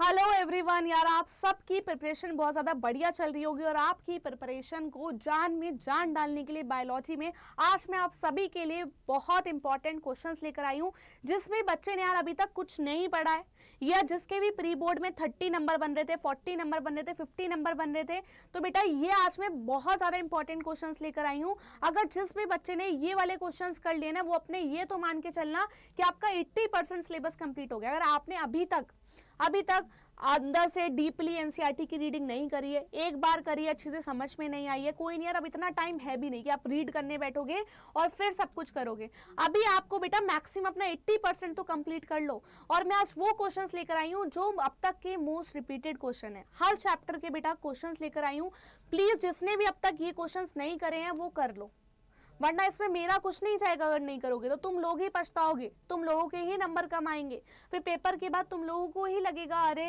Hello everyone. यार आप सबकी प्रिपरेशन बहुत ज़्यादा बढ़िया चल रही होगी और आपकी प्रिपरेशन को जान में जान डालने के लिए बायोलॉजी में आज मैं आप सभी के लिए बहुत इंपॉर्टेंट क्वेश्चंस लेकर आई हूँ। जिस भी बच्चे ने यार अभी तक कुछ नहीं पढ़ा है या जिसके भी प्री बोर्ड में 30 नंबर बन रहे थे, 40 नंबर बन रहे थे, 50 नंबर बन रहे थे, तो बेटा ये आज मैं बहुत ज़्यादा इंपॉर्टेंट क्वेश्चंस लेकर आई हूँ। अगर जिस भी बच्चे ने ये वाले क्वेश्चंस कर लिए ना, वो अपने ये तो मान के चलना कि आपका 80% सिलेबस कंप्लीट हो गया। अगर आपने अभी तक अंदर से डीपली एनसीईआरटी की रीडिंग नहीं करी है, एक बार करी है, अच्छे से समझ में नहीं आई है, कोई नहीं यार, अब इतना टाइम है भी नहीं कि आप रीड करने बैठोगे और फिर सब कुछ करोगे। अभी आपको बेटा मैक्सिमम अपना 80% तो कंप्लीट कर लो। और मैं आज वो क्वेश्चंस लेकर आई हूँ जो अब तक के मोस्ट रिपीटेड क्वेश्चन है, हर चैप्टर के बेटा क्वेश्चंस लेकर आई हूँ। प्लीज जिसने भी अब तक ये क्वेश्चंस नहीं करे हैं वो कर लो, वरना इसमें मेरा कुछ नहीं जाएगा। अगर नहीं करोगे तो तुम लोग ही पछताओगे, तुम लोगों के ही नंबर कम आएंगे, फिर पेपर के बाद तुम लोगों को ही लगेगा, अरे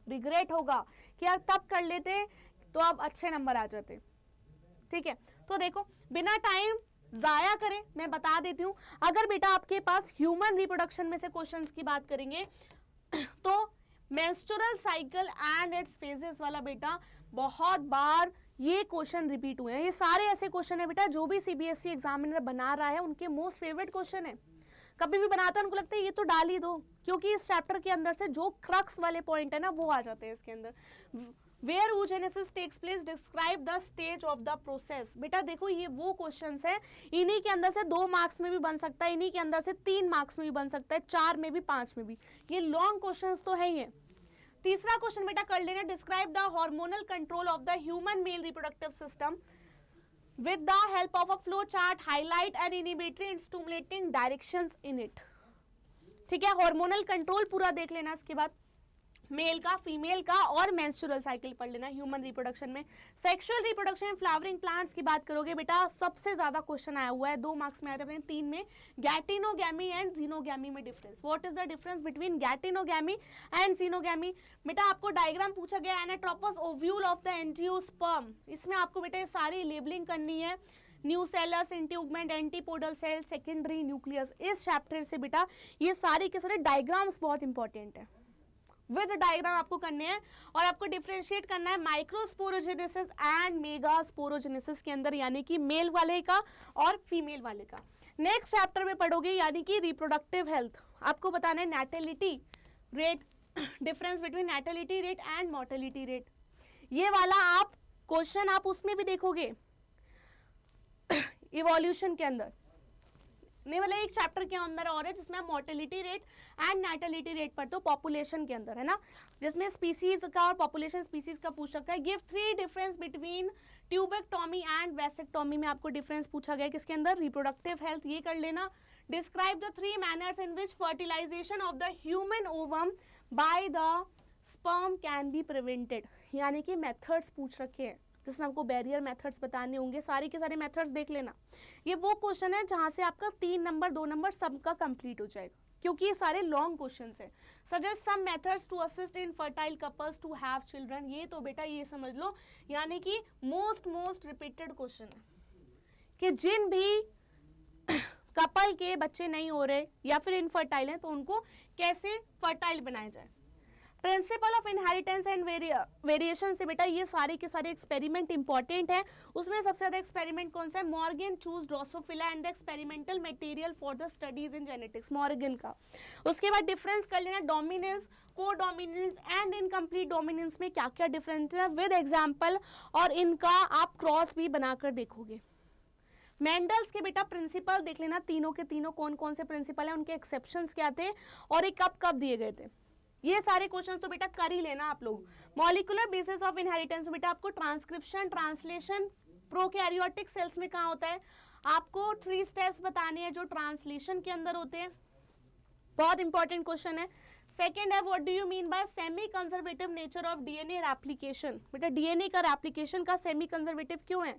रिग्रेट होगा कि यार तब कर लेते तो अब अच्छे नंबर आ जाते। ठीक है, तो देखो बिना टाइम जाया करें मैं बता देती हूँ। अगर बेटा आपके पास ह्यूमन रिप्रोडक्शन में से क्वेश्चंस की बात करेंगे तो menstrual cycle and it's phases वाला बेटा बहुत बार ये क्वेश्चन रिपीट हुए हैं। ये सारे ऐसे क्वेश्चन है बेटा जो भी सीबीएसई एग्जामिनर बना रहा है उनके मोस्ट फेवरेट क्वेश्चन है। कभी भी बनाता है उनको लगता है ये तो डाल ही दो, क्योंकि इस चैप्टर के अंदर से जो क्रक्स वाले पॉइंट है ना वो आ जाते हैं इसके अंदर। Where oogenesis takes place, describe the stage of the process. बेटा देखो ये वो क्वेश्चंस है, इन्हीं के अंदर से 2 मार्क्स में भी बन सकता है, इन्हीं के अंदर से 3 मार्क्स में भी बन सकता है, 4 में भी, 5 में भी। ये लॉन्ग क्वेश्चंस तो है ही। तीसरा क्वेश्चन बेटा कर लेना, describe the hormonal control of the human male reproductive system with the help of a flow chart, highlight and inhibitory and stimulating directions in it. ठीक है, हार्मोनल कंट्रोल पूरा देख लेना, इसके बाद मेल का, फीमेल का और मेंस्ट्रुअल साइकिल पढ़ लेना ह्यूमन रिप्रोडक्शन में। Sexual reproduction and flowering plants की बात करोगे बेटा, सबसे ज्यादा क्वेश्चन आया हुआ है, 2 मार्क्स में आया था, 3 में। गैटिनोगैमी एंड जीनोगैमी में difference, what is the difference between geitonogamy and xenogamy. बेटा आपको डायग्राम पूछा गया, anatropous ovule of the angiosperm, इसमें आपको बेटा ये सारी लेबलिंग करनी है। Nucellus, integument, antipodal cell, secondary nucleus. इस चैप्टर से बेटा ये सारे के सारे डायग्राम्स बहुत इंपॉर्टेंट है, विद डायग्राम आपको करने हैं। और आपको डिफरेंशिएट करना है माइक्रोस्पोरोजेनेसिस एंड मेगास्पोरोजेनेसिस के अंदर, यानी कि मेल वाले का और फीमेल वाले का। नेक्स्ट चैप्टर में पढ़ोगे यानी कि रिप्रोडक्टिव हेल्थ, आपको बताना है natality rate, difference between natality rate and mortality rate. ये वाला आप क्वेश्चन आप उसमें भी देखोगे इवोल्यूशन के अंदर, नहीं मतलब एक चैप्टर के अंदर और है जिसमें आप मोर्टेलिटी रेट एंड नैटेलिटी रेट पढ़ते हो, पॉपुलेशन के अंदर है ना, जिसमें स्पीसीज का और पॉपुलेशन स्पीसीज का पूछ सकता है। Give 3 difference between tubectomy and vasectomy में आपको डिफरेंस पूछा गया, किसके अंदर, रिप्रोडक्टिव हेल्थ, ये कर लेना। Describe the 3 manners in which fertilisation of the human ovum by the sperm can be prevented, यानी कि मेथड्स पूछ रखे हैं जिसमें आपको बैरियर मेथड्स बताने होंगे, सारे के सारे मेथड्स देख लेना। ये वो क्वेश्चन है जहां से आपका 3 नंबर 2 नंबर सबका कंप्लीट हो जाएगा, क्योंकि ये सारे लॉन्ग क्वेश्चंस हैं। Suggest some methods to assist in fertile couples to have children, ये तो बेटा ये समझ लो यानी कि मोस्ट रिपीटेड क्वेश्चन है कि जिन भी कपल के बच्चे नहीं हो रहे या फिर इनफर्टाइल हैं तो उनको कैसे फर्टाइल बनाया जाए। Principle of inheritance and variation से बेटा ये सारे के सारे एक्सपेरिमेंट इंपॉर्टेंट है। उसमें सबसे ज्यादा एक्सपेरिमेंट कौन सा है, Morgan choose Drosophila and the experimental material for the studies in genetics, Morgan का। उसके बाद डिफरेंस कर लेना, डोमिनेंस, को डोमिनेंस एंड इनकम्प्लीट डोमिनेंस में क्या क्या डिफरेंस है विद एग्जाम्पल, और इनका आप क्रॉस भी बनाकर देखोगे। मेंडल्स के बेटा प्रिंसिपल देख लेना, तीनों के तीनों कौन कौन से प्रिंसिपल है, उनके एक्सेप्शंस क्या थे और ये कब कब दिए गए थे। ये सारे क्वेश्चन तो बेटा कर ही लेना आप लोग। मॉलिक्यूलर बेसिस ऑफ इनहेरिटेंस बेटा आपको ट्रांसक्रिप्शन, ट्रांसलेशन प्रोकैरियोटिक सेल्स में कहाँ होता है, आपको 3 स्टेप्स बताने हैं जो ट्रांसलेशन के अंदर होते हैं, बहुत इंपॉर्टेंट क्वेश्चन है। सेकेंड है what do you mean by semi conservative nature of DNA replication, बेटा डीएनए का रेप्लिकेशन का सेमी कंजर्वेटिव क्यों है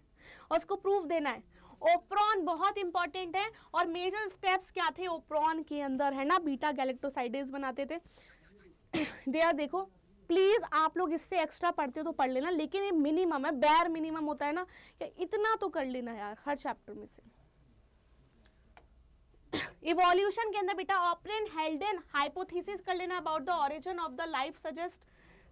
और उसको प्रूफ देना है। ओप्रॉन बहुत इंपॉर्टेंट है, और मेजर स्टेप्स क्या थे ओप्रॉन के अंदर, है ना, बीटा गैलेक्टोसाइडेज बनाते थे। देयर देखो प्लीज आप लोग इससे एक्स्ट्रा पढ़ते हो तो पढ़ लेना, लेकिन ये मिनिमम है, बेयर मिनिमम होता है ना, कि इतना तो कर लेना यार हर चैप्टर में से। इवोल्यूशन के अंदर बेटा ऑपरेन हेल्डेन हाइपोथेसिस कर लेना about the origin of the life suggest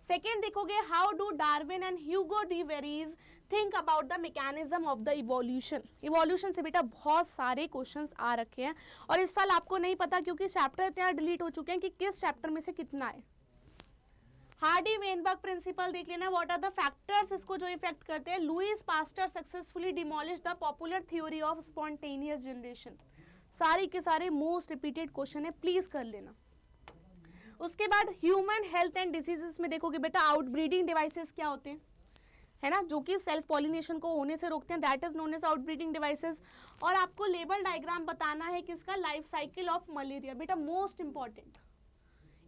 second देखोगे how do Darwin and Hugo de Vries think about the mechanism of the evolution. Evolution से बेटा बहुत सारे क्वेश्चंस आ रखे हैं और इस साल आपको नहीं पता क्योंकि चैप्टर इतना डिलीट हो चुके हैं कि किस चैप्टर में से कितना है। हार्डी वेनबर्ग प्रिंसिपल देख लेना, व्हाट आर द फैक्टर्स इसको जो इफेक्ट करते हैं। Louis Pasteur successfully demolish the popular theory of spontaneous generation. सारे के सारे मोस्ट रिपीटेड क्वेश्चन है, प्लीज कर लेना। उसके बाद ह्यूमन हेल्थ एंड डिसीजेस में देखोगे बेटा आउटब्रीडिंग डिवाइसेस क्या होते हैं, है ना, जो कि सेल्फ पॉलिनेशन को होने से रोकते हैं, that is known as outbreeding devices. और आपको लेबल डायग्राम बताना है किसका, लाइफ साइकिल ऑफ मलेरिया। बेटा मोस्ट इंपॉर्टेंट,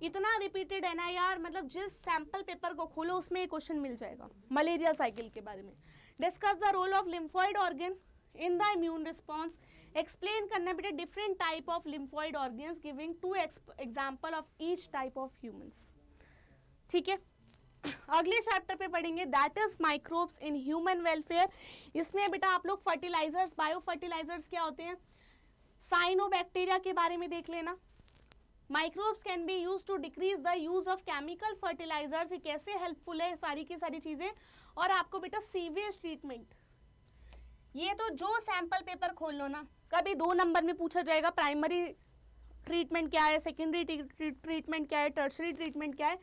इतना रिपीटेड है ना यार, मतलब जिस सैंपल पेपर को खोलो उसमें ये क्वेश्चन मिल जाएगा मलेरिया साइकिल के बारे में। Discuss the role of lymphoid organ in the immune response. Explain करना बेटा different type of lymphoid organs giving 2 example of each type of humans. ठीक है, अगले चैप्टर पे पढ़ेंगे that is microbes in human welfare. इसमें बेटा आप लोग फर्टिलाइजर्स, बायो फर्टिलाइजर्स क्या होते हैं, साइनोबैक्टीरिया के बारे में देख लेना। Microbes can be use to decrease the use of chemical fertilizers, ये कैसे हेल्पफुल है सारी की सारी चीजें। और आपको बेटा सीवेज ट्रीटमेंट, ये तो जो सैंपल पेपर खोल लो ना, कभी 2 नंबर में पूछा जाएगा प्राइमरी ट्रीटमेंट क्या है, सेकेंडरी ट्रीटमेंट क्या है, टर्शरी ट्रीटमेंट क्या है,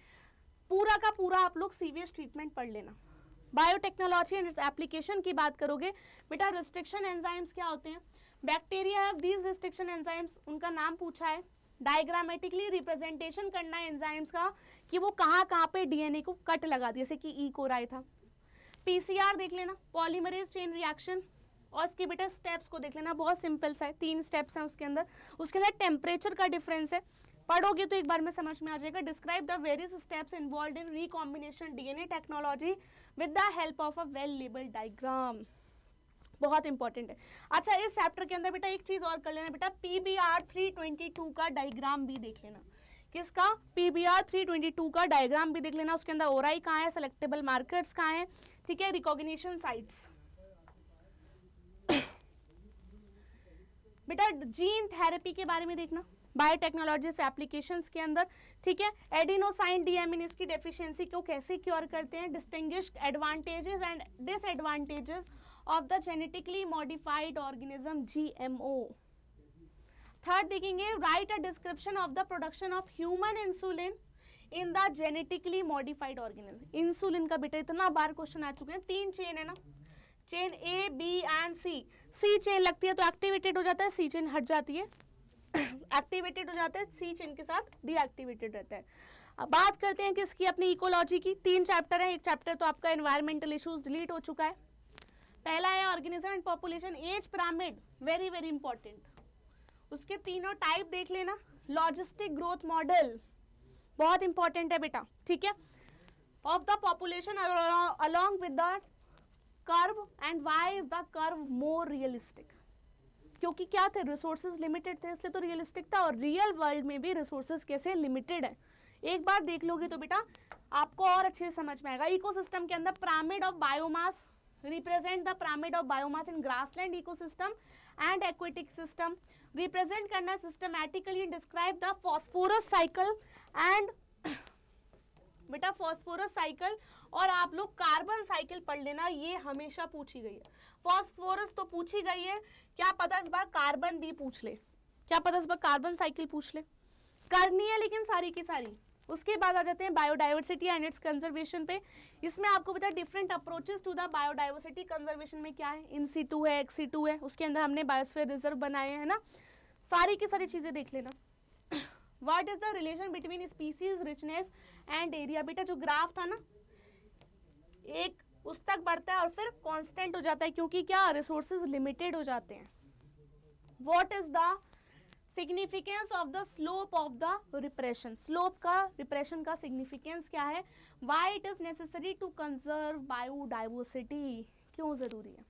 पूरा का पूरा आप लोग सीवेज ट्रीटमेंट पढ़ लेना। बायोटेक्नोलॉजी एंड एप्लीकेशन की बात करोगे बेटा, रिस्ट्रिक्शन एंजाइम्स क्या होते हैं, bacteria have these restriction enzymes, उनका नाम पूछा है। डायग्रामेटिकली रिप्रेजेंटेशन करना है एंजाइम्स का कि वो कहाँ पे डीएनए को कट लगा दिया, जैसे कि ई कोराई था। पीसीआर देख लेना, पॉलीमरेज चेन रिएक्शन, और इसके बेटा स्टेप्स को देख लेना, बहुत सिंपल सा है, 3 स्टेप्स हैं उसके अंदर टेम्परेचर का डिफरेंस है, पढ़ोगे तो एक बार में समझ में आ जाएगा। Describe the various steps involve in recombination DNA technology with the help of a well labelled diagram, बहुत इंपॉर्टेंट है। अच्छा, इस चैप्टर के अंदर बेटा एक चीज और कर लेना बेटा, PBR 322 का डायग्राम भी देख लेना। किसका, PBR 322 का डायग्राम भी देख लेना। उसके अंदर ओराई कहाँ है, सेलेक्टेबल मार्कर्स कहाँ है, ठीक है, रिकॉग्निशन साइट्स। बेटा जीन थेरेपी के बारे में देखना, बायोटेक्नोलॉजी से एप्लीकेशंस के अंदर, ठीक है। एडिनोसाइन डीएमिनेज की डेफिशिएंसी को कैसे क्योर करते हैं, distinguish advantages and disadvantages of the genetically modified organism GMO। Third देखेंगे write a description of the production of human insulin in the genetically modified organism. Insulin का बेटा इतना बार क्वेश्चन आ चुके हैं, 3 चेन है ना, chain A, B and C chain लगती है तो एक्टिवेटेड हो जाता है, C चेन हट जाती है, एक्टिवेटेड हो जाता है, C चेन के साथ डीएक्टिवेटेड रहता है। अब बात करते हैं किसकी, अपनी इकोलॉजी की। 3 चैप्टर है, एक चैप्टर तो आपका एनवायरमेंटल इश्यूज डिलीट हो चुका है। पहला है organism and population, age pyramid, very very important. उसके तीनों टाइप देख लेना। लॉजिस्टिक ग्रोथ मॉडल बहुत इंपॉर्टेंट है बेटा, ठीक है, of the population along with the curve and why is the curve more realistic, क्योंकि क्या थे, रिसोर्सेज लिमिटेड थे इसलिए तो रियलिस्टिक था, और रियल वर्ल्ड में भी रिसोर्सेज कैसे लिमिटेड है, एक बार देख लोगे तो बेटा आपको और अच्छे से समझ में आएगा। इकोसिस्टम के अंदर pyramid of biomass represent the pyramid of biomass in grassland ecosystem and aquatic system. Represent करना systematically, describe the phosphorus cycle and बेटा फॉस्फोरस साइकिल, और आप लोग कार्बन साइकिल पढ़ लेना, ये हमेशा पूछी गई है। फॉस्फोरस तो पूछी गई है, क्या पता इस बार कार्बन भी पूछ ले, क्या पता इस बार कार्बन साइकिल पूछ ले, करनी है लेकिन सारी की सारी। उसके बाद आ जाते हैं बायोडाइवर्सिटी एंड इट्स कंजर्वेशन पे। इसमें आपको पता है different approaches to the biodiversity conservation में क्या है, इन situ है, ex situ है, उसके अंदर हमने बायोस्फीयर रिजर्व बनाए हैं ना, सारी की सारी चीजें देख लेना। What is the relation between species richness and area, बेटा जो ग्राफ था ना, एक उस तक बढ़ता है और फिर कांस्टेंट हो जाता है, क्योंकि क्या रिसोर्सेज लिमिटेड हो जाते हैं। What is the significance of the slope of the repression, slope का रिप्रेशन का सिग्निफिकेंस क्या है, why it is necessary to conserve biodiversity, क्यों जरूरी है,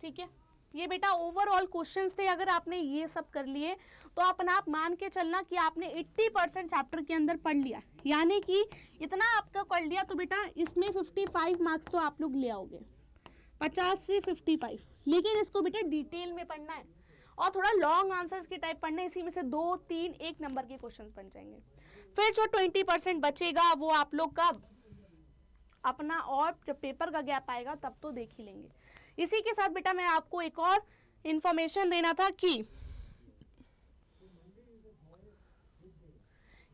ठीक है। ये बेटा ओवरऑल क्वेश्चंस थे, अगर आपने ये सब कर लिए तो अपना आप मान के चलना कि आपने 80% चैप्टर के अंदर पढ़ लिया, यानी कि इतना आपका कर लिया तो बेटा इसमें 55 मार्क्स तो आप लोग ले आओगे, 50 से 55, लेकिन इसको बेटा डिटेल में पढ़ना है। और थोड़ा लॉन्ग आंसर्स की टाइप पढ़ना, इसी में से 2, 3 1 नंबर के क्वेश्चंस बन जाएंगे। फिर जो 20% बचेगा वो आप लोग का अपना, और जब पेपर का गैप आएगा तब तो देख ही लेंगे। इसी के साथ बेटा मैं आपको एक और इंफॉर्मेशन देना था कि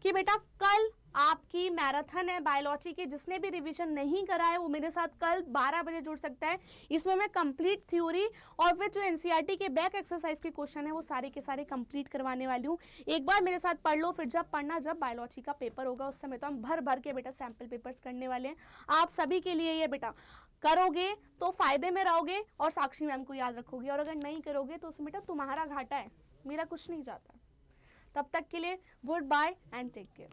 बेटा कल आपकी मैराथन है बायोलॉजी की। जिसने भी रिवीजन नहीं करा है वो मेरे साथ कल 12 बजे जुड़ सकता है। इसमें मैं कंप्लीट थ्योरी और फिर जो एनसीईआरटी के बैक एक्सरसाइज के क्वेश्चन है वो सारे के सारे कंप्लीट करवाने वाली हूँ। एक बार मेरे साथ पढ़ लो, फिर जब पढ़ना, जब बायोलॉजी का पेपर होगा उस समय तो हम भर भर के बेटा सैम्पल पेपर्स करने वाले हैं आप सभी के लिए। ये बेटा करोगे तो फायदे में रहोगे और साक्षी मैम को याद रखोगे, और अगर नहीं करोगे तो उसमें बेटा तुम्हारा घाटा है, मेरा कुछ नहीं जाता। तब तक के लिए good bye and take care.